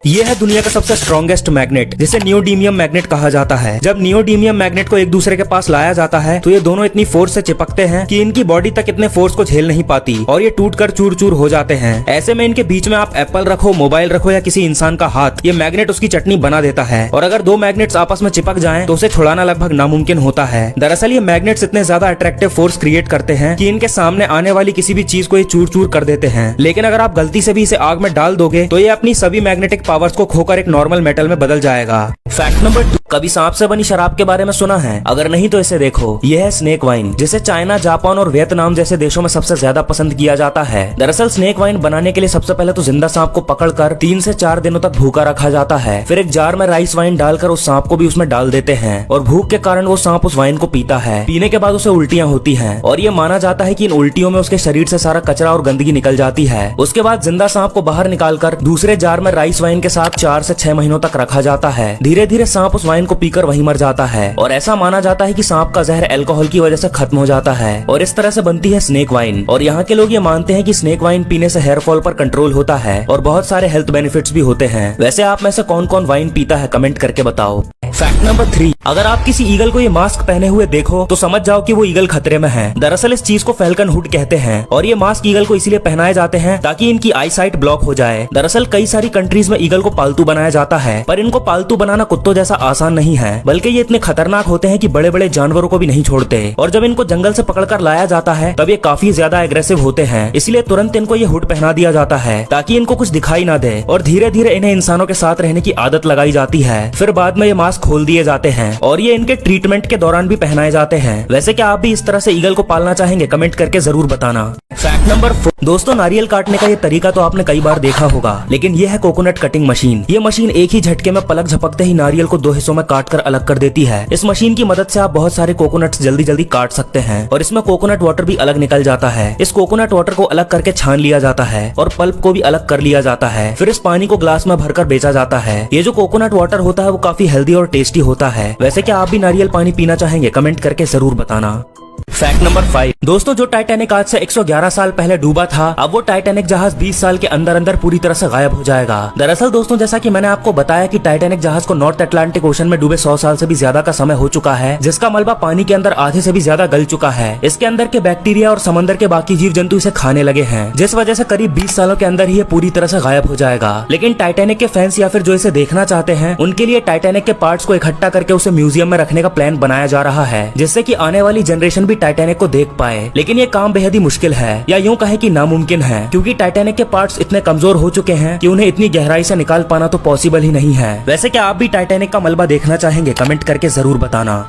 ये है दुनिया का सबसे स्ट्रॉन्गेस्ट मैग्नेट, जिसे नियोडीमियम मैग्नेट कहा जाता है। जब नियोडीमियम मैग्नेट को एक दूसरे के पास लाया जाता है तो ये दोनों इतनी फोर्स से चिपकते हैं कि इनकी बॉडी तक इतने फोर्स को झेल नहीं पाती और ये टूटकर चूर चूर हो जाते हैं। ऐसे में इनके बीच में आप एप्पल रखो, मोबाइल रखो या किसी इंसान का हाथ, ये मैग्नेट उसकी चटनी बना देता है। और अगर दो मैग्नेट्स आपस में चिपक जाएं तो उसे छुड़ाना लगभग नामुमकिन होता है। दरअसल ये मैग्नेट्स इतने ज्यादा अट्रैक्टिव फोर्स क्रिएट करते हैं कि इनके सामने आने वाली किसी भी चीज को ये चूर चूर कर देते हैं। लेकिन अगर आप गलती से भी इसे आग में डाल दोगे तो ये अपनी सभी मैग्नेटिक पावर्स को खोकर एक नॉर्मल मेटल में बदल जाएगा। फैक्ट नंबर 2, कभी सांप से बनी शराब के बारे में सुना है? अगर नहीं तो इसे देखो, यह है स्नेक वाइन, जिसे चाइना, जापान और वियतनाम जैसे देशों में सबसे ज्यादा पसंद किया जाता है। दरअसल स्नेक वाइन बनाने के लिए सबसे पहले तो जिंदा सांप को पकड़कर 3 से 4 दिनों तक भूखा रखा जाता है। फिर एक जार में राइस वाइन डालकर उस सांप को भी उसमें डाल देते हैं और भूख के कारण वो सांप उस वाइन को पीता है। पीने के बाद उसे उल्टियां होती हैं और ये माना जाता है कि इन उल्टियों में उसके शरीर से सारा कचरा और गंदगी निकल जाती है। उसके बाद जिंदा सांप को बाहर निकालकर दूसरे जार में राइस वाइन के साथ 4 से 6 महीनों तक रखा जाता है। धीरे धीरे सांप उस वाइन को पीकर वहीं मर जाता है और ऐसा माना जाता है कि सांप का जहर अल्कोहल की वजह से खत्म हो जाता है और इस तरह से बनती है स्नेक वाइन। और यहाँ के लोग ये मानते हैं कि स्नेक वाइन पीने से हेयर फॉल पर कंट्रोल होता है और बहुत सारे हेल्थ बेनिफिट्स भी होते हैं। वैसे आप में से कौन कौन वाइन पीता है, कमेंट करके बताओ। फैक्ट नंबर 3, अगर आप किसी ईगल को ये मास्क पहने हुए देखो तो समझ जाओ कि वो ईगल खतरे में है। दरअसल इस चीज को फैल्कन हुड कहते हैं और ये मास्क ईगल को इसीलिए पहनाए जाते हैं ताकि इनकी आई साइट ब्लॉक हो जाए। दरअसल कई सारी कंट्रीज में ईगल को पालतू बनाया जाता है, पर इनको पालतू बनाना कुत्तों जैसा आसान नहीं है, बल्कि ये इतने खतरनाक होते हैं कि बड़े बड़े जानवरों को भी नहीं छोड़ते। और जब इनको जंगल से पकड़कर लाया जाता है तब ये काफी ज्यादा एग्रेसिव होते हैं, इसलिए तुरंत इनको ये हुड पहना दिया जाता है ताकि इनको कुछ दिखाई ना दे और धीरे धीरे इन्हें इंसानों के साथ रहने की आदत लगाई जाती है। फिर बाद में ये मास्क खोल दिए जाते हैं और ये इनके ट्रीटमेंट के दौरान भी पहनाए जाते हैं। वैसे क्या आप भी इस तरह से ईगल को पालना चाहेंगे? कमेंट करके जरूर बताना। फैक्ट नंबर 4, दोस्तों नारियल काटने का ये तरीका तो आपने कई बार देखा होगा, लेकिन ये है कोकोनट कटिंग मशीन। ये मशीन एक ही झटके में पलक झपकते ही नारियल को 2 हिस्सों में काट कर अलग कर देती है। इस मशीन की मदद से आप बहुत सारे कोकोनट्स जल्दी जल्दी काट सकते हैं और इसमें कोकोनट वाटर भी अलग निकल जाता है। इस कोकोनट वाटर को अलग करके छान लिया जाता है और पल्प को भी अलग कर लिया जाता है। फिर इस पानी को ग्लास में भरकर बेचा जाता है। ये जो कोकोनट वाटर होता है वो काफी हेल्दी और टेस्टी होता है। वैसे क्या आप भी नारियल पानी पीना चाहेंगे? कमेंट करके जरूर बताना। फैक्ट नंबर 5, दोस्तों जो टाइटैनिक आज से 111 साल पहले डूबा था, अब वो टाइटैनिक जहाज 20 साल के अंदर अंदर पूरी तरह से गायब हो जाएगा। दरअसल दोस्तों जैसा कि मैंने आपको बताया कि टाइटैनिक जहाज को नॉर्थ अटलांटिक ओशन में डूबे 100 साल से भी ज्यादा का समय हो चुका है, जिसका मलबा पानी के अंदर आधे से भी ज्यादा गल चुका है। इसके अंदर के बैक्टीरिया और समंदर के बाकी जीव जंतु इसे खाने लगे हैं, जिस वजह से करीब 20 सालों के अंदर ही ये पूरी तरह से गायब हो जाएगा। लेकिन टाइटैनिक के फैंस या फिर जो इसे देखना चाहते हैं उनके लिए टाइटैनिक के पार्ट्स को इकट्ठा करके उसे म्यूजियम में रखने का प्लान बनाया जा रहा है, जिससे कि आने वाली जनरेशन भी टाइटैनिक को देख पाए। लेकिन ये काम बेहद ही मुश्किल है, या यूं कहें कि नामुमकिन है, क्योंकि टाइटैनिक के पार्ट्स इतने कमजोर हो चुके हैं कि उन्हें इतनी गहराई से निकाल पाना तो पॉसिबल ही नहीं है। वैसे क्या आप भी टाइटैनिक का मलबा देखना चाहेंगे? कमेंट करके जरूर बताना।